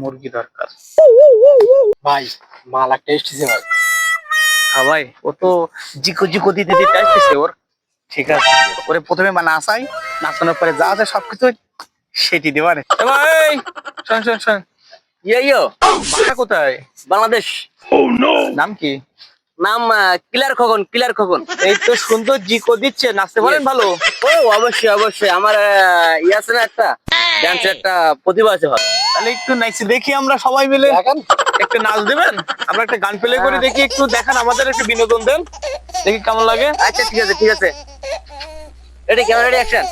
মুরগি দরকার। ভাই মালা টেস্ট দিছে ভাই। হ্যাঁ ভাই, ও তো জিকো জিকো দিতে দিতে আসতেছে ওর। ঠিক আছে, ওরে প্রথমে নাচাই, নাচানোর পরে যা আছে সবকিছু সেটি দেওয়ারে। ভাই শোন শোন শোন, ইয়ো বাসা কোথায়? বাংলাদেশ। নাম কি? নাম কিলার খগন, কিলার খগন। এই তো সুন্দর জিকো দিচ্ছে, নাচতে পারেন ভালো? ও অবশ্যই অবশ্যই, আমার ইয়ে আছে না, একটা ডান্সের একটা প্রতিভা আছে ভালো। তাহলে একটু নাচি দেখি আমরা সবাই মিলে। একটু নাচ দেবেন? আমরা একটা গান প্লে করে দেখি, একটু দেখান, আমাদের একটু বিনোদন দেন, দেখি কেমন লাগে। আচ্ছা ঠিক আছে ঠিক আছে, ready, camera ready, action.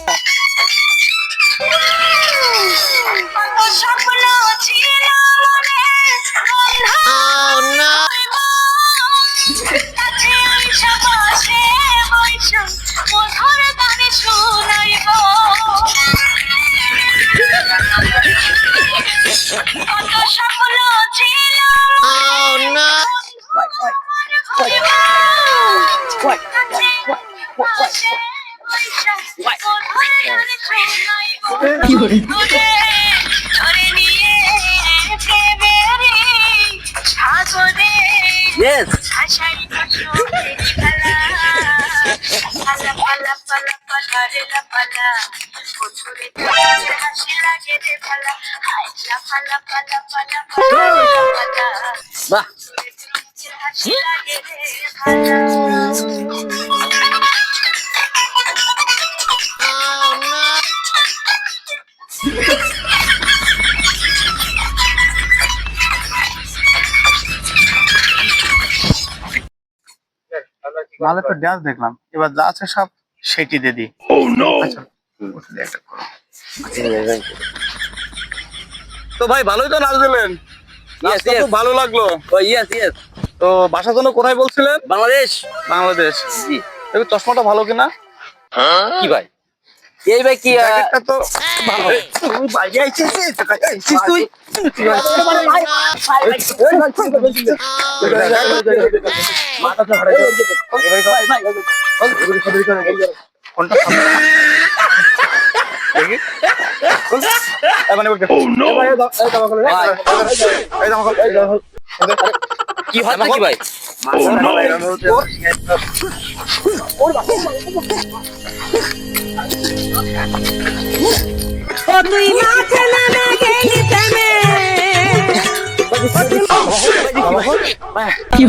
Yes. বাহ, ভালো তো ডান্স দেখলাম, এবার যা আছে সব সেটি দিয়ে দিই। আচ্ছা, ওটা দিয়ে একটা করো। তো ভাই ভালোই তো নাচ দিলেন, নাচটা yes. খুব ভালো লাগলো। ও ইয়েস ইয়েস। তো বাসা জন্য কোথায় বলছিলেন? বাংলাদেশ। বাংলাদেশ। জি। তবে চশমাটা ভালো কিনা? কি ভাই, এই ভাই কি জ্যাকেটটা তো ভালো। তুই বাইরে আইছিস, আইছিস তুই? মাথাটা হারাই কোনটা দেখি মানে কি হয় নাকি ভাই? তুই মাঠে নামে গেলি থেমে কি